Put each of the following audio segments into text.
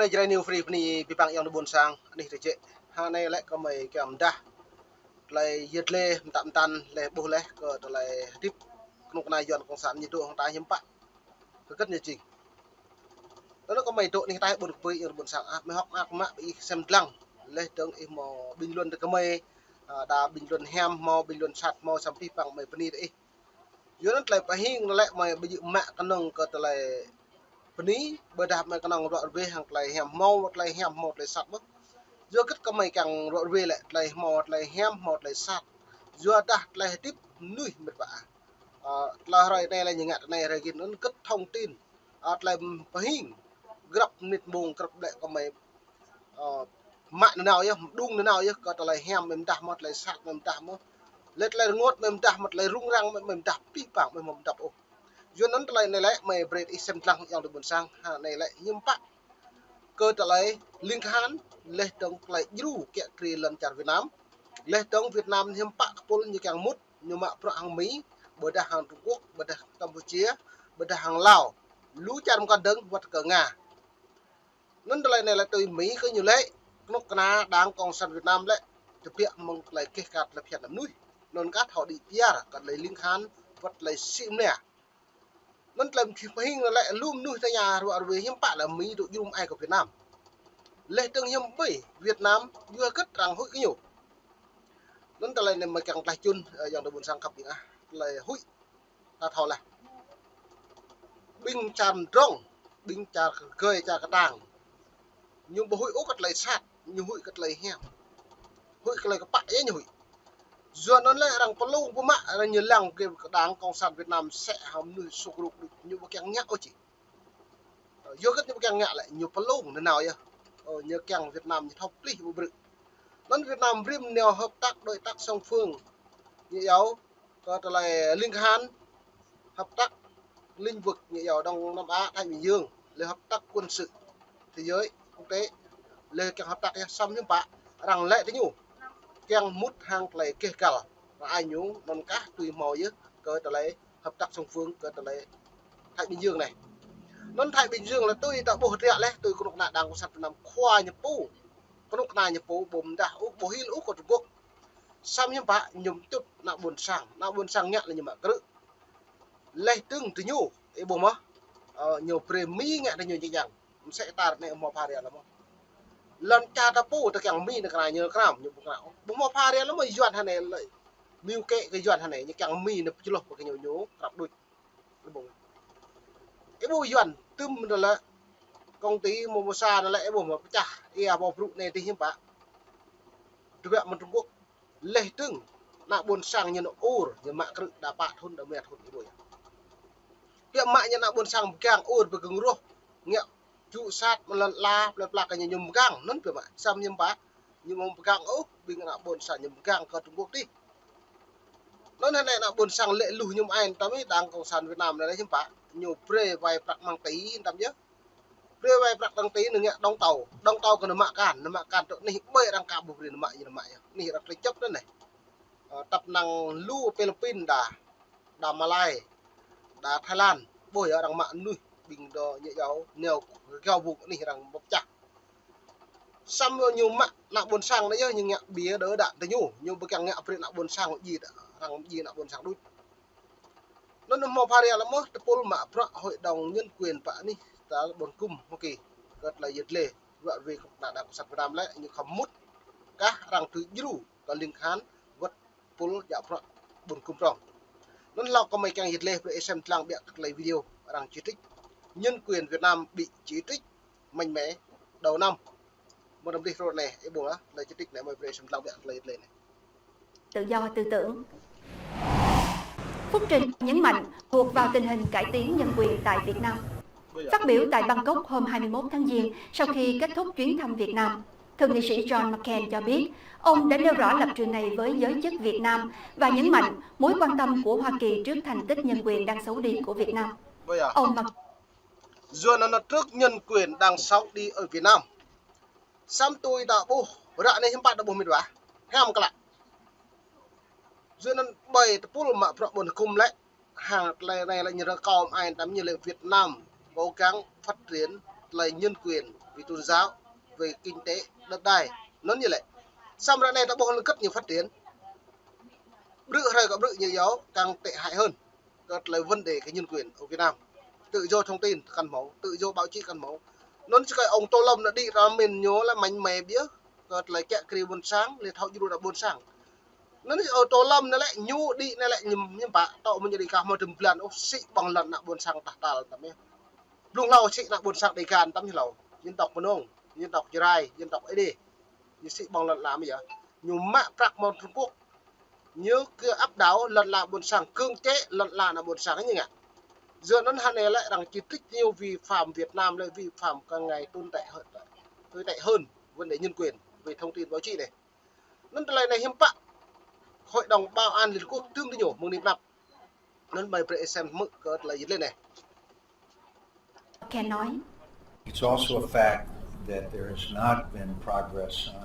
này chơi new free này bị băng yang buồn sang này thì chị ha này lại có mấy cái đa lại giật lê tạm tan lê bù lê có lại tiếp lúc này dọn công sản như đồ không tai hiếm bạn rất nhiều chị nó có mấy độ này tai buồn bơi buồn sang mấy học mạ bị xem lăng lê tướng im mò bình luận được cái mấy đã bình luận hem mò bình luận sạt mò sắm pi bằng mấy phần đấy dưới nó lại phải hiên nó lại mày bây giờ mạ cái nông có lại phần ní bờ đạp mày cái nông đoạn về hàng lại hẻm mau một lại hẻm một lại sạt mất giữa kết có mày càng đoạn về lại một lại hẻm một lại sạt giữa đặt lại tiếp nuôi mệt bả là rồi đây là những ngặt này rồi kia nó cất thông tin lại phải hiên gặp nịt mùng gặp lại có mày mạng nào nhá đung nào nhá có lại hẻm mình đặt một lại sạt mình đặt một lết lại ngót mình đặt một lại rung răng mình đặt pi bảng mình đặt ô do nó này lại mày bread isem lăng yang được buồn sang này lại nhưng pak cơ lại liên hán lê đông lại dulu kẹt kri lần chặt Việt Nam lê đông Việt Nam nhưng pak pol như càng mút nhưng mà pro hàng Mỹ bờ đà hàng Trung Quốc bờ đà Campuchia bờ đà hàng Lào lú chặt một con đứng vật cờ Nga nó này lại từ Mỹ có nhiều lệ nó kana đang còn sân Việt Nam đấy thực hiện mong lại kê cát là hiện làm nuôi non cát họ đi PR còn lấy liên hán vật lấy sim nè nó làm hình lại luôn nuôi tại nhà rồi về hiếm bạn là Mỹ độ dung ai của Việt Nam lệ tương hiếm bảy Việt Nam vừa cất rằng hội cái nhiều nó lại này mà càng tài chun dòng đồ buồn sang cặp những là hội ta thò là binh tràn rong binh trà cười trà cái tàng nhưng bộ hội ốc cất lại sát nhưng hội cất lại heo hội cất lại cái bãi ấy nhiều giờ nó lại rằng có lâu có mạ là như làng cái đáng cộng sản Việt Nam sẽ hầm nuôi sụp đục như một cái nhạc chỉ vô cất như một cái nhạc lại nhiều có lâu thế nào vậy như càng Việt Nam như thọc lý bộ bự nó Việt Nam rim neo hợp tác đối tác song phương như giáo có lại Liên Hán hợp tác lĩnh vực như giáo Đông Nam Á Thái Bình Dương là hợp tác quân sự thế giới quốc tế là càng hợp tác xong những bạn rằng lệ thế nhủ càng mút hàng lại kê cả và ai nhúng non cá tùy mò chứ cơ lại hợp tác song phương cơ lại Thái Bình Dương này non Thái Bình Dương là tôi đã bổ trợ đấy tôi có lúc nào đang có sản phẩm khoa nhập pu có lúc nào nhập pu bùm đã bổ hi lũ của Trung Quốc xong những bạn nhung chút nào buồn sang nhận là nhưng mà cứ lấy tương từ nhu ấy bùm á nhiều premi ngại là nhiều gì rằng sẽ ta này mò pha là mò lần cha ta pu ta càng mi được này như cái nào như nào bùm mò pha là mới dọn hàng này lại miêu kệ cái dọn hàng này như càng mi nó chưa lột cái nhiều nhố gặp đôi cái bùi dọn tüm rồi là công ty Momosa nó lại bùm mà chả ia vào vụ này thì hiếm bạ thực hiện một Trung Quốc lệ tương là buồn sang như nó ur như mạng cự đã bạ thôn đã mệt thôn cái bùi hiện mạng như là buồn sang càng ur và cứng rô nghẹo trụ sát một lần la cái như nhầm gang nó phải mạng xăm nhầm bá nhưng mà gang ốc bình là buồn sang nhầm gang ở Trung Quốc đi nó này là buồn sang lệ lùi nhưng ai ta mới đang cộng sản Việt Nam này đấy hiếm bạ nhiều pre vài bạc mang tí tầm nhớ pre vài bạc đăng tí nữa đóng tàu còn nó mạ cản chỗ này bơi đang cạp buộc liền mạ gì là mạ này là cái chấp đó này tập năng lu Philippines đà Malai đà Thái Lan bồi ở đằng mạ nuôi bình đồ nhẹ giáo nèo gao vụ này đằng bọc chặt xăm nhiều mạ nặng buồn sang đấy chứ nhưng ngạ bía đỡ đạn tới nhủ nhưng bữa càng ngạ pre nặng buồn sang gì thằng gì nặng buồn sang đuôi nó mò pha lắm mất pol mạ hội đồng nhân quyền bạn đi ta buồn cung ok rất là nhiệt lệ vợ về đã của sạt Việt Nam lại nhưng không mút các rằng thứ dulu có liên khán vật pol dạ buồn cung rong nó lo có mấy càng nhiệt lệ để xem lang bịa lấy video rằng chỉ trích nhân quyền Việt Nam bị chỉ trích mạnh mẽ đầu năm một năm đi rồi này cái bộ đó lấy chỉ trích này mới về xem lang bịa lấy này tự do tư tưởng. Phúc Trình nhấn mạnh thuộc vào tình hình cải tiến nhân quyền tại Việt Nam. Phát biểu tại Bangkok hôm 21 tháng Giêng sau khi kết thúc chuyến thăm Việt Nam, Thượng nghị sĩ John McCain cho biết ông đã nêu rõ lập trường này với giới chức Việt Nam và nhấn mạnh mối quan tâm của Hoa Kỳ trước thành tích nhân quyền đang xấu đi của Việt Nam. Ông dù nó trước nhân quyền đang xấu đi ở Việt Nam, xong tôi đã bố rạ này hiếm bạn đã bố mình quá, nghe một cái lại. Dù nó bày tập bố mà buồn cung lại, hàng này là như là cao ai tắm như là Việt Nam cố gắng phát triển là nhân quyền, về tôn giáo, về kinh tế, đất đai, nó như vậy. Xong ra này đã bộ cất nhiều phát triển, bự hay có bự nhiều giáo càng tệ hại hơn, đó là vấn đề cái nhân quyền ở Việt Nam, tự do thông tin cần máu, tự do báo chí cần máu. Nó chỉ cái ông Tô Lâm đã đi ra mình nhớ là mạnh mẽ biết, đó là kẹt kêu buồn sáng, liền thao du đã buồn sáng. Nó ở Tô Lâm nó lại nhu đi nó lại nhưng bà tạo mình jadi cả một plan sĩ bằng lần nak buồn sáng tah tal tắm ấy. Lúc lâu sĩ nak buồn sáng đầy can tắm như lâu, dân tộc Mông, dân tộc Girai, dân tộc ấy đi, như sĩ bằng lần làm gì vậy? Nhưng mà Prak Mông Trung Quốc nhớ cái áp đảo lần là buồn sáng cương chế lần là buồn sáng như vậy. Giờ nó hắn này lại đang chỉ trích nhiều vi phạm Việt Nam lại vi phạm càng ngày tồi tệ hơn vấn đề nhân quyền về thông tin báo chí này. Nó lại hiếm bạ Hội đồng Bảo an Liên Hợp Quốc tương đi nhổ mừng niệm nạp nó bài bệ xem mức cỡ là gì lên này. Ken nói.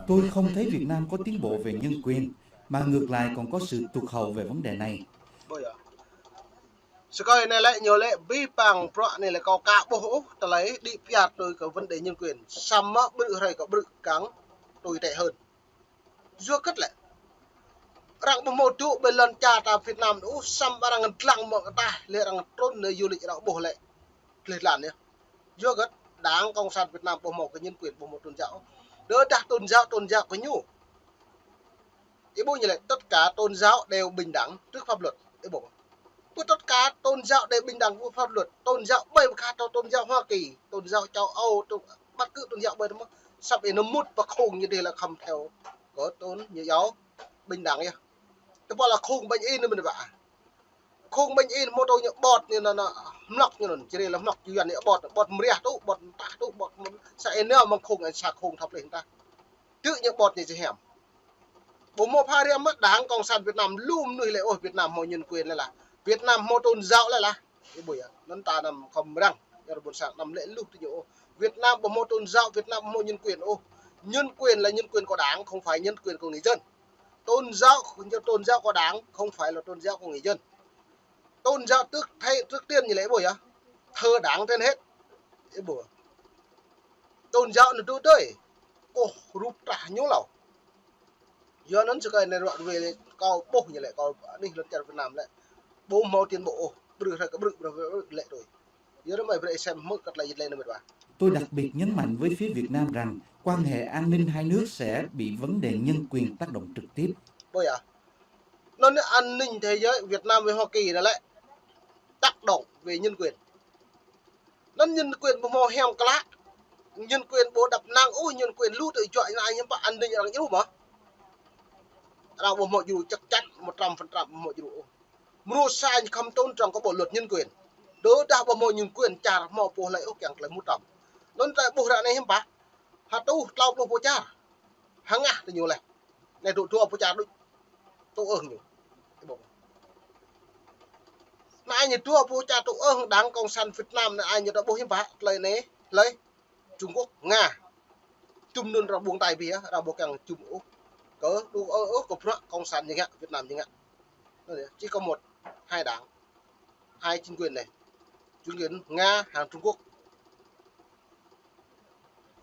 Tôi không thấy Việt Nam có tiến bộ về nhân quyền, mà ngược lại còn có sự tụt hậu về vấn đề này. Sự coi này lại nhiều lệ vi phạm pro này là có cả bộ ta lấy đi piạt tôi có vấn đề nhân quyền xăm á bự hay có bự cắn tồi tệ hơn. Dưa cất lại rằng một chỗ bên lần cha ta Việt Nam nó xăm barang lăng mọi ta lệ rằng trốn nơi du lịch đạo bộ lệ lệ làn nhé. Dưa cất đáng cộng sản Việt Nam bộ một cái nhân quyền bộ một tôn giáo đỡ đặt tôn giáo có nhu ý bố như vậy tất cả tôn giáo đều bình đẳng trước pháp luật ý bố tất cả tôn giáo đều bình đẳng với pháp luật. Tôn giáo bây giờ tôn giáo Hoa Kỳ, tôn giáo châu Âu, bất cứ tôn giáo bây giờ sắp đến nó mút và khùng như thế là không theo có tôn như giáo bình đẳng nhá. Thế bảo là khùng bệnh in mình bảo khùng bệnh in một đôi những bọt như là nọc như là chỉ đây là nọc như này bọt mía tú bọt tạ tú bọt sẽ nếu mà khùng sạc khùng thập lên ta tự những bọt này chỉ hẻm bố một pha riêng mất đáng cộng sản Việt Nam luôn nuôi lại ôi Việt Nam hồi nhân quyền là Việt Nam một tôn giáo là cái buổi nó ta nằm không răng giờ buổi sáng nằm lễ lúc thì nhiều Việt Nam có một tôn giáo Việt Nam một nhân quyền nhân quyền là nhân quyền có đáng không phải nhân quyền của người dân. Tôn giáo có đáng không phải là tôn giáo của người dân. Tôn giáo trước tiên như lễ buổi thơ đáng trên hết cái buổi tôn giáo là tôi tới rút trả nhớ lẩu giờ nó chỉ cái này đoạn về cao bốc như lại cao đi lần chạy Việt Nam lại bố mau tiến bộ bự ra cái bự lệ rồi giờ nó mày phải xem mức cắt lại lên này Tôi đặc biệt nhấn mạnh với phía Việt Nam rằng quan hệ an ninh hai nước sẽ bị vấn đề nhân quyền tác động trực tiếp. Bây giờ nó an ninh thế giới Việt Nam với Hoa Kỳ là lại tác động về nhân quyền. Nó nhân quyền bộ mò heo cá nhân quyền bố đập nang nhân quyền lưu tự chọi này nhưng mà an ninh là những mà là bộ mọi dù chắc chắn 100% mọi dù mua sai không tôn trọng có bộ luật nhân quyền đối đa bộ mọi nhân quyền trả mò bộ lại ốc chẳng lại mua trọng nó tại bộ ra này hiếm bạc hạt tu lau bộ cha hàng ngà thì nhiều này tụ thua bộ cha đôi tụ nhiều mà ai như thua bộ cha tụ đáng cộng sản Việt Nam là ai như đó bộ hiếm bạc lấy này lấy Trung Quốc Nga chung luôn ra buông tay vía ra bộ càng chung có đủ của cộng sản như vậy Việt Nam như vậy chỉ có hai đảng hai chính quyền này chính quyền Nga hàng Trung Quốc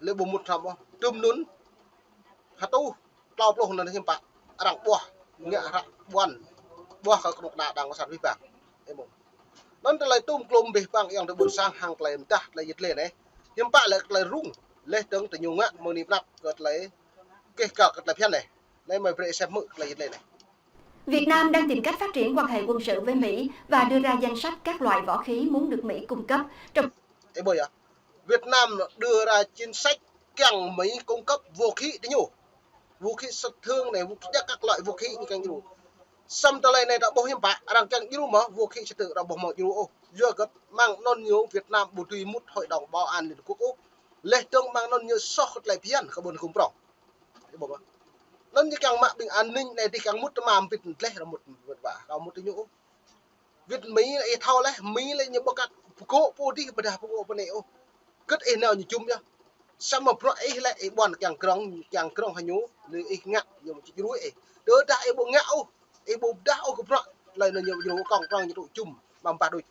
lấy bộ một trăm chung luôn hạt tu tao pro là thêm bạc đảng bùa nghĩa là buồn bùa các cộng đảng cộng sản vi phạm nó lại tung klum bị bang yang được buồn sang hàng lại ta lại dịch lên này nhưng bạc lại rung lên tướng từ nhiều ngạn mười niệm nạp gật lấy cái cờ gật lại phiên này đây mời về xem mực là dịch lên này. Việt Nam đang tìm cách phát triển quan hệ quân sự với Mỹ và đưa ra danh sách các loại võ khí muốn được Mỹ cung cấp. Việt Nam đưa ra chính sách càng Mỹ cung cấp vũ khí đấy nhủ, vũ khí sát thương này, các loại vũ khí như cái nhủ. Xong tới này đã bảo hiểm bạc, rằng càng nhủ mà vũ khí sẽ tự đã bảo mọi nhủ. Giờ cái mang non nhủ Việt Nam bù tùy mút hội đồng bảo an Liên Hợp Quốc. Lệ tương mang non nhủ so khất lại phiền không buồn cùng prong. Nó như càng mạng bình an ninh này thì càng mút mà Việt lệ là một vật vả là một cái nhũ Việt Mỹ lại thao lấy Mỹ lại những bậc các cố vô đi bật hạp vô bên này cất in nào như chung nhá sao mà pro ấy lại bọn càng krong hay nhũ người ấy ngặt nhiều một chút đuôi đỡ đại bộ ngạo ấy bộ đau của pro lại là nhiều nhiều còng như tụ chung bằng ba đôi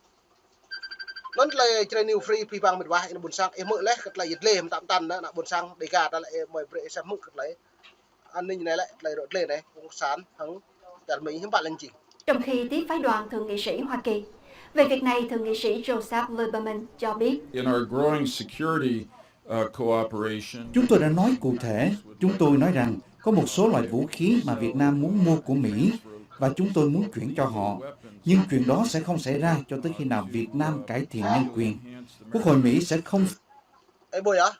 nó là trên new free pi bang mệt quá nó buồn sang em mượn lấy cái là giật lê tạm tan đó là buồn sang để gà ta lại mời bệ xem mượn cái lấy an ninh này lại đột lên này cũng sán thắng đặt mình những bạn lên chỉnh. Trong khi tiếp phái đoàn thượng nghị sĩ Hoa Kỳ, về việc này thượng nghị sĩ Joseph Lieberman cho biết. Chúng tôi đã nói cụ thể, chúng tôi nói rằng có một số loại vũ khí mà Việt Nam muốn mua của Mỹ và chúng tôi muốn chuyển cho họ. Nhưng chuyện đó sẽ không xảy ra cho tới khi nào Việt Nam cải thiện nhân quyền. Quốc hội Mỹ sẽ không... Ê bồi á,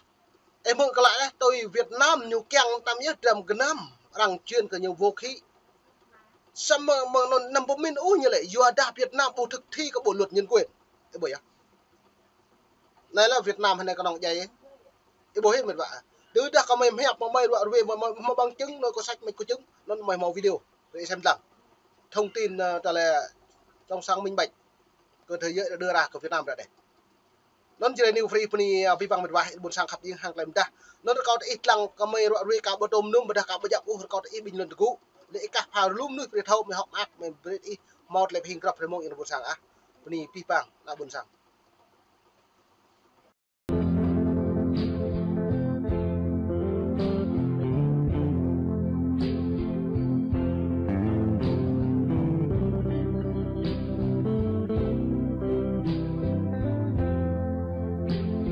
em mượn cái lại tôi Việt Nam nhiều keng tam nhất rầm cái năm rằng chuyên cả nhiều vũ khí. Sao mà nó nằm bộ minh như lại vừa đa Việt Nam bộ thực thi các bộ luật nhân quyền. Ê bồi á. Này là Việt Nam hay này có đồng dây ấy. Ê bồi hết mệt vạ. Đứa đã có mày hẹp mà mày đoạn về mà bằng chứng nó có sách mày có chứng nó mày màu video để xem rằng thông tin ta là trong sáng minh bạch cơ thế giới đã đưa ra của Việt Nam ra đây. Nó chỉ là new free puni vi bằng mệt vạ buồn sang khắp những hàng làm ta. Nó có ít lăng có mày đoạn về cả bộ tôm nung mà cả bộ dạo có ít bình luận được cũ. Để cả phao lum nước để thâu mày học ác mày biết ít một lại hình gặp remote buồn sang á. Puni pi bằng là buồn sang.